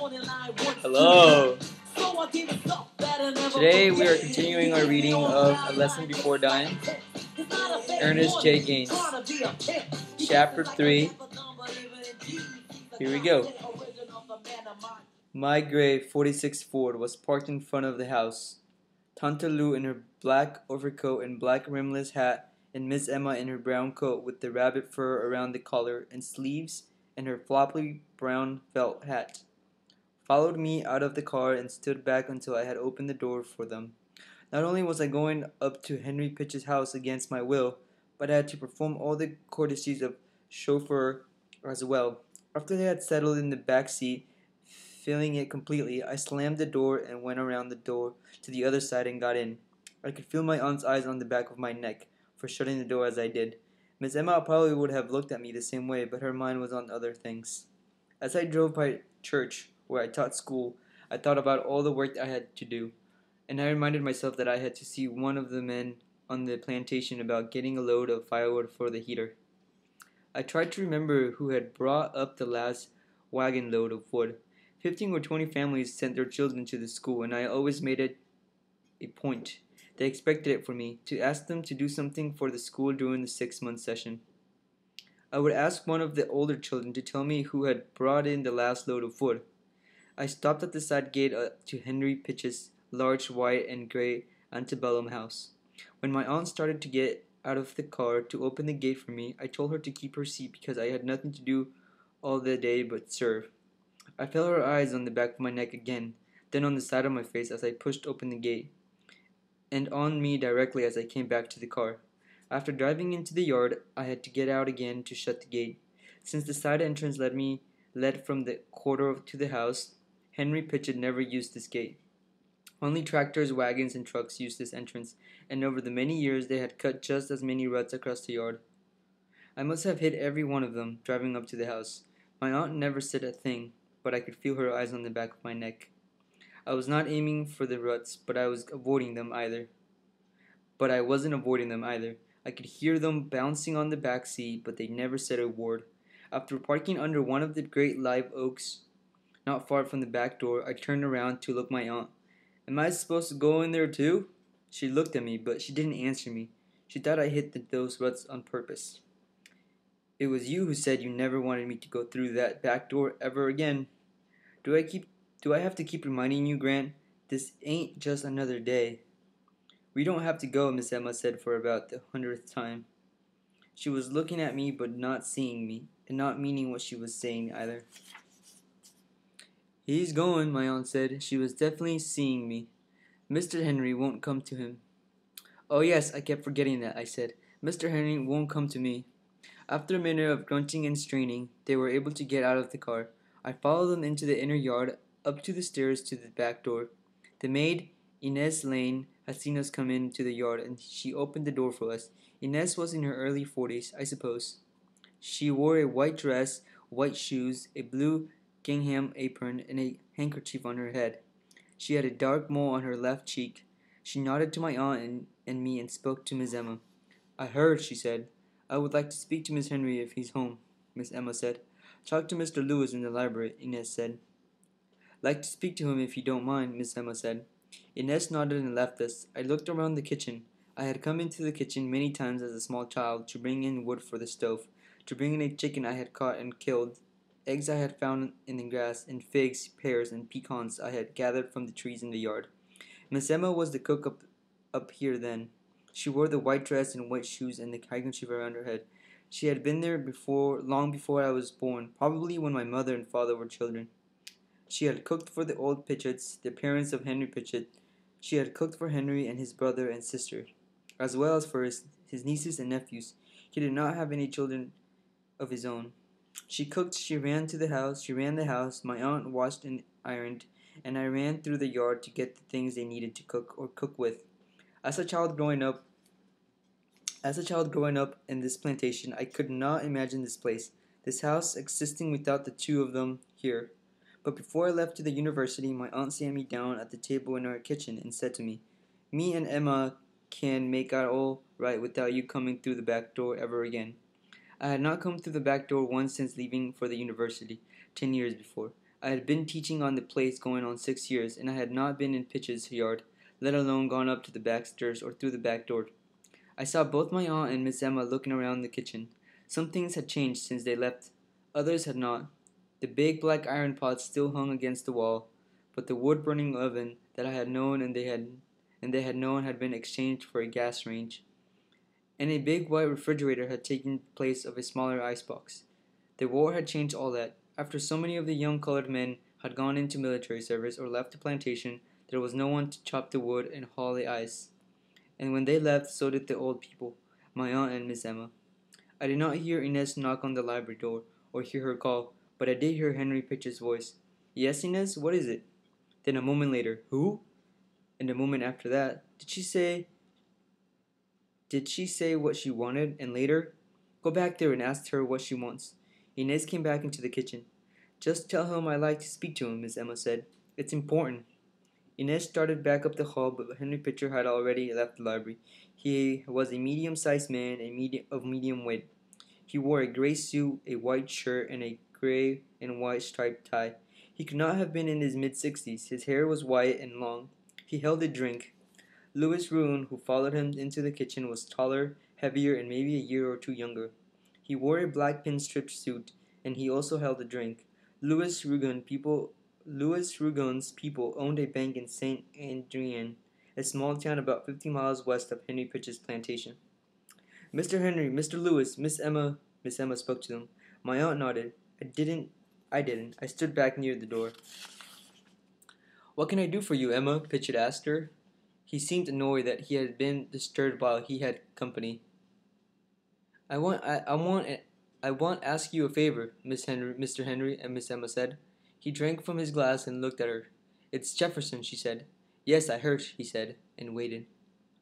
Hello! Today we are continuing our reading of A Lesson Before Dying, Ernest J. Gaines, Chapter 3. Here we go. My gray 46 Ford was parked in front of the house. Tante Lou in her black overcoat and black rimless hat, and Miss Emma in her brown coat with the rabbit fur around the collar and sleeves and her floppy brown felt hat, followed me out of the car and stood back until I had opened the door for them. Not only was I going up to Henry Pitch's house against my will, but I had to perform all the courtesies of chauffeur as well. After they had settled in the back seat, filling it completely, I slammed the door and went around the door to the other side and got in. I could feel my aunt's eyes on the back of my neck for shutting the door as I did. Miss Emma probably would have looked at me the same way, but her mind was on other things. As I drove by church, where I taught school, I thought about all the work I had to do, and I reminded myself that I had to see one of the men on the plantation about getting a load of firewood for the heater. I tried to remember who had brought up the last wagon load of wood. 15 or 20 families sent their children to the school, and I always made it a point. They expected it for me, to ask them to do something for the school during the 6-month session. I would ask one of the older children to tell me who had brought in the last load of wood. I stopped at the side gate to Henry Pitch's large white and gray antebellum house. When my aunt started to get out of the car to open the gate for me, I told her to keep her seat because I had nothing to do all the day but serve. I felt her eyes on the back of my neck again, then on the side of my face as I pushed open the gate, and on me directly as I came back to the car. After driving into the yard, I had to get out again to shut the gate. Since the side entrance led from the quarter to the house, Henry Pitch had never used this gate. Only tractors, wagons, and trucks used this entrance, and over the many years they had cut just as many ruts across the yard. I must have hit every one of them, driving up to the house. My aunt never said a thing, but I could feel her eyes on the back of my neck. I was not aiming for the ruts, but I wasn't avoiding them either. I could hear them bouncing on the back seat, but they never said a word. After parking under one of the great live oaks, not far from the back door, I turned around to look my aunt. "Am I supposed to go in there too?" She looked at me, but she didn't answer me. She thought I hit those ruts on purpose. "It was you who said you never wanted me to go through that back door ever again. Do I have to keep reminding you, Grant? This ain't just another day." "We don't have to go," Miss Emma said for about the 100th time. She was looking at me but not seeing me, and not meaning what she was saying either. "He's going," my aunt said. She was definitely seeing me. "Mr. Henry won't come to him." "Oh yes, I kept forgetting that," I said. "Mr. Henry won't come to me." After a minute of grunting and straining, they were able to get out of the car. I followed them into the inner yard, up to the stairs to the back door. The maid, Inez Lane, had seen us come into the yard, and she opened the door for us. Inez was in her early 40s, I suppose. She wore a white dress, white shoes, a blue gingham apron, and a handkerchief on her head. She had a dark mole on her left cheek. She nodded to my aunt and me and spoke to Miss Emma. "I heard," she said. "I would like to speak to Miss Henry if he's home," Miss Emma said. "Talk to Mr. Lewis in the library," Inez said. "Like to speak to him if you don't mind," Miss Emma said. Inez nodded and left us. I looked around the kitchen. I had come into the kitchen many times as a small child to bring in wood for the stove, to bring in a chicken I had caught and killed, eggs I had found in the grass, and figs, pears, and pecans I had gathered from the trees in the yard. Miss Emma was the cook up here then. She wore the white dress and white shoes and the handkerchief around her head. She had been there long before I was born, probably when my mother and father were children. She had cooked for the old Pitchets, the parents of Henry Pitchet. She had cooked for Henry and his brother and sister, as well as for his nieces and nephews. He did not have any children of his own. She cooked, she ran the house, my aunt washed and ironed, and I ran through the yard to get the things they needed to cook or cook with. As a child growing up in this plantation, I could not imagine this place, this house, existing without the two of them here. But before I left to the university, my aunt sat me down at the table in our kitchen and said to me, "Me and Emma can make out all right without you coming through the back door ever again." I had not come through the back door once since leaving for the university, 10 years before. I had been teaching on the place going on 6 years, and I had not been in Pitch's yard, let alone gone up to the back stairs or through the back door. I saw both my aunt and Miss Emma looking around the kitchen. Some things had changed since they left, others had not. The big black iron pot still hung against the wall, but the wood-burning oven that I had known and they had known had been exchanged for a gas range, and a big white refrigerator had taken place of a smaller icebox. The war had changed all that. After so many of the young colored men had gone into military service or left the plantation, there was no one to chop the wood and haul the ice. And when they left, so did the old people, my aunt and Miss Emma. I did not hear Inez knock on the library door or hear her call, but I did hear Henry Pitch's voice. Yes, Inez, what is it? Then a moment later, who? And a moment after that, did she say what she wanted? And later, go back there and ask her what she wants. Inez came back into the kitchen. Just tell him I'd like to speak to him, Miss Emma said. It's important. Inez started back up the hall, but Henry Pitcher had already left the library. He was a medium-sized man of medium weight. He wore a gray suit, a white shirt, and a gray and white striped tie. He could not have been in his mid-60s. His hair was white and long. He held a drink. Louis Ruin, who followed him into the kitchen, was taller, heavier, and maybe a year or two younger. He wore a black pin-striped suit, and he also held a drink. Louis Rugon's people owned a bank in St. Adrien, a small town about 50 miles west of Henry Pitch's plantation. Mr. Henry, Mr. Lewis, Miss Emma spoke to them. My aunt nodded. I didn't. I stood back near the door. What can I do for you, Emma? Pitchett asked her. He seemed annoyed that he had been disturbed while he had company. I want ask you a favor, Mr. Henry, and Miss Emma said. He drank from his glass and looked at her. It's Jefferson, she said. Yes, I heard, he said, and waited.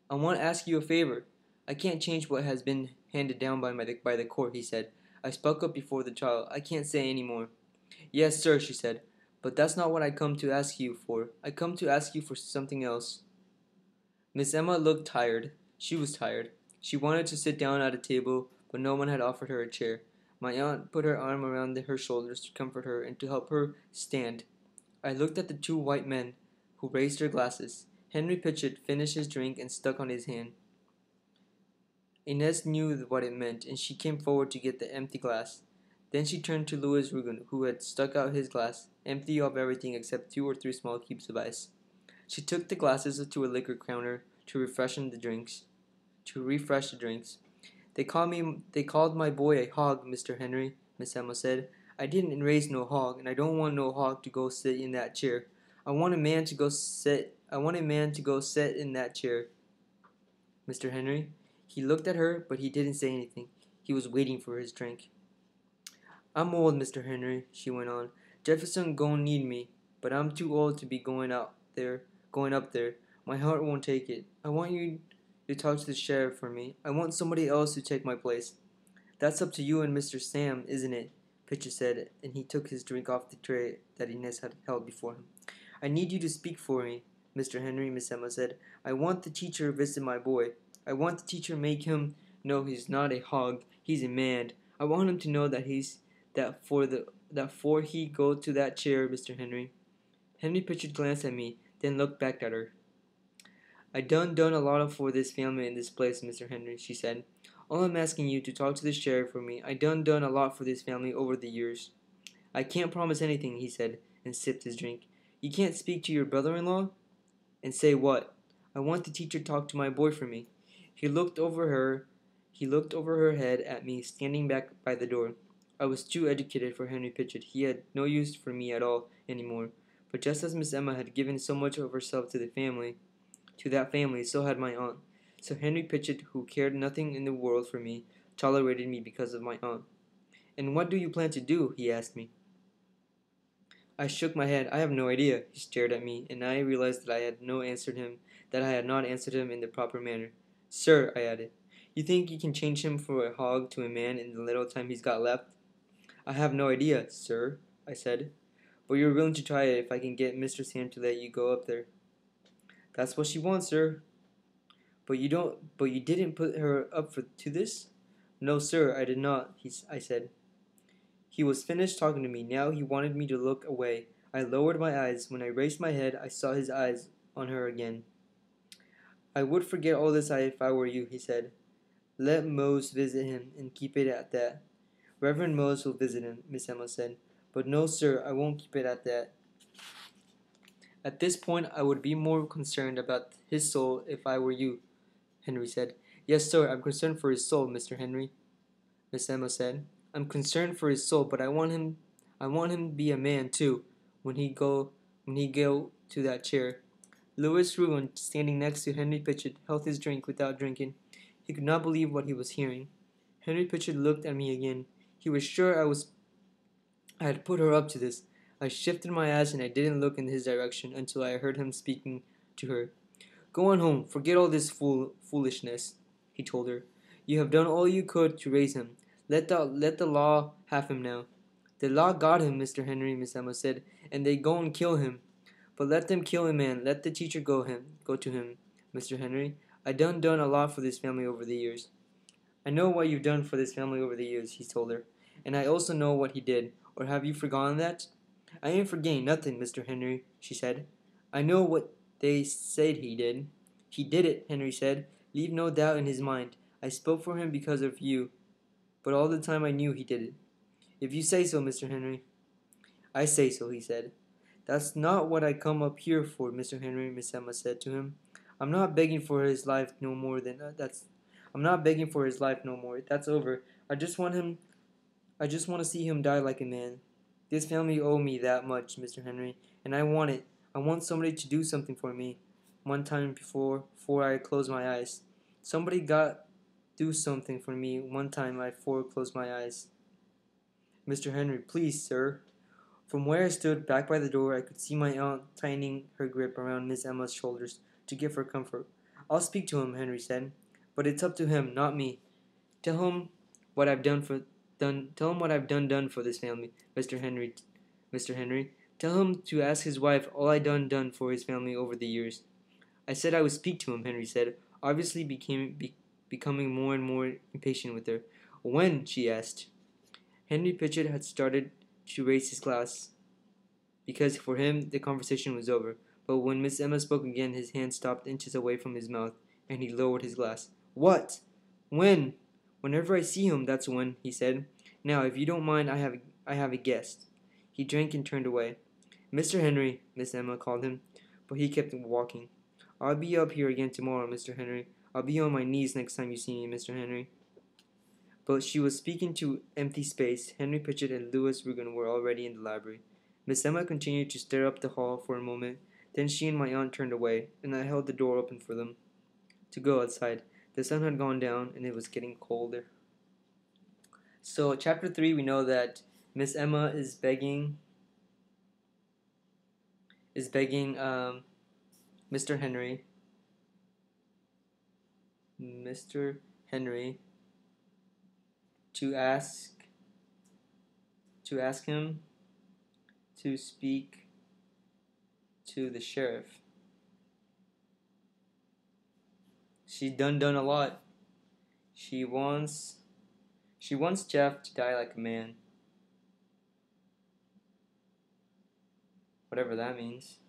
I want to ask you a favor. I can't change what has been handed down by the court, he said. I spoke up before the trial. I can't say any more. Yes, sir, she said. But that's not what I come to ask you for. I come to ask you for something else. Miss Emma looked tired. She was tired. She wanted to sit down at a table, but no one had offered her a chair. My aunt put her arm around her shoulders to comfort her and to help her stand. I looked at the two white men, who raised their glasses. Henry Pitchett finished his drink and stuck on his hand. Inez knew what it meant, and she came forward to get the empty glass. Then she turned to Louis Rugen, who had stuck out his glass, empty of everything except 2 or 3 small cubes of ice. She took the glasses to a liquor counter to refresh the drinks. They called my boy a hog, Mr. Henry, Miss Emma said. I didn't raise no hog, and I don't want no hog to go sit in that chair. I want a man to go sit in that chair, Mr. Henry. He looked at her, but he didn't say anything. He was waiting for his drink. I'm old, Mr. Henry, she went on. Jefferson gon' need me, but I'm too old to be going up there. My heart won't take it. I want you to talk to the sheriff for me. I want somebody else to take my place. That's up to you and Mr. Sam, isn't it? Pitcher said, and he took his drink off the tray that Inez had held before him. I need you to speak for me, Mr. Henry, Miss Emma said. I want the teacher to visit my boy. I want the teacher to make him know he's not a hog, he's a man. I want him to know that for he go to that chair, Mr. Henry. Henry Pitcher glanced at me, then looked back at her. I done a lot for this family in this place, Mr. Henry, she said. All I'm asking you to talk to the sheriff for me. I done a lot for this family over the years. I can't promise anything, he said, and sipped his drink. You can't speak to your brother-in-law? And say what? I want the teacher to talk to my boy for me. He looked over her head at me, standing back by the door. I was too educated for Henry Pitchett. He had no use for me at all anymore. But just as Miss Emma had given so much of herself to that family, so had my aunt. So Henry Pitchett, who cared nothing in the world for me, tolerated me because of my aunt. And what do you plan to do? He asked me. I shook my head. I have no idea. He stared at me, and I realized that I had not answered him in the proper manner. Sir, I added, you think you can change him from a hog to a man in the little time he's got left? I have no idea, sir, I said. But you're willing to try it if I can get Mr. Sam to let you go up there. That's what she wants, sir. But you didn't put her up to this? No, sir, I did not, I said. He was finished talking to me. Now he wanted me to look away. I lowered my eyes. When I raised my head, I saw his eyes on her again. I would forget all this if I were you, he said. Let Mose visit him and keep it at that. Reverend Mose will visit him, Miss Emma said. But no, sir, I won't keep it at that. At this point, I would be more concerned about his soul if I were you, Henry said. Yes, sir, I'm concerned for his soul, Mr. Henry, Miss Emma said. I'm concerned for his soul, but I want him to be a man too when he go to that chair. Louis Ruin, standing next to Henry Pitchett, held his drink without drinking. He could not believe what he was hearing. Henry Pitchett looked at me again. He was sure I had put her up to this. I shifted my eyes and I didn't look in his direction until I heard him speaking to her. Go on home. Forget all this foolishness, he told her. You have done all you could to raise him. Let the law have him now. The law got him, Mr. Henry, Miss Emma said, and they go and kill him. But let them kill him, man. Let the teacher go to him, Mr. Henry. I done a lot for this family over the years. I know what you've done for this family over the years, he told her. And I also know what he did. Or have you forgotten that? I ain't forgetting nothing, Mr. Henry, she said. I know what they said he did. He did it, Henry said. Leave no doubt in his mind. I spoke for him because of you. But all the time I knew he did it. If you say so, Mr. Henry. I say so, he said. That's not what I come up here for, Mr. Henry, Miss Emma said to him. I'm not begging for his life no more. That's over. I just want to see him die like a man. This family owe me that much, Mr. Henry, and I want it. I want somebody to do something for me. One time before I close my eyes. Somebody got do something for me one time before I closed my eyes. Mr. Henry, please, sir. From where I stood back by the door, I could see my aunt tightening her grip around Miss Emma's shoulders to give her comfort. I'll speak to him, Henry said, but it's up to him, not me. Tell him what I've done for this family, Mr. Henry. Mr. Henry, tell him to ask his wife all I done for his family over the years. I said I would speak to him, Henry said, obviously becoming more and more impatient with her. When? She asked. Henry Pitchett had started to raise his glass, because for him the conversation was over. But when Miss Emma spoke again, his hand stopped inches away from his mouth, and he lowered his glass. What? When? Whenever I see him, that's when, he said. Now, if you don't mind, I have a guest. He drank and turned away. Mr. Henry, Miss Emma called him, but he kept walking. I'll be up here again tomorrow, Mr. Henry. I'll be on my knees next time you see me, Mr. Henry. But she was speaking to empty space. Henry Pitchett and Louis Rugen were already in the library. Miss Emma continued to stare up the hall for a moment. Then she and my aunt turned away, and I held the door open for them to go outside. The sun had gone down, and it was getting colder. So, chapter 3, we know that Miss Emma is begging Mr. Henry to ask him to speak to the sheriff. She's done a lot. She wants Jeff to die like a man. Whatever that means.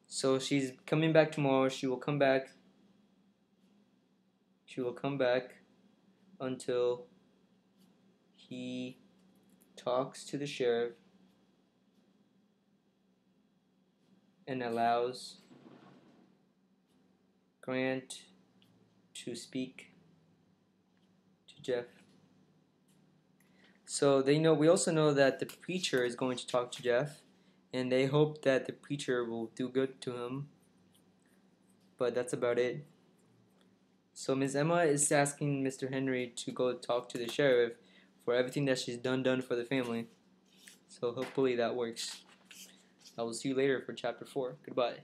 So she's coming back tomorrow. She will come back until he talks to the sheriff and allows Grant to speak to Jeff. So we also know that the preacher is going to talk to Jeff, and they hope that the preacher will do good to him. But that's about it. So Ms. Emma is asking Mr. Henry to go talk to the sheriff for everything that she's done for the family. So hopefully that works. I will see you later for chapter 4. Goodbye.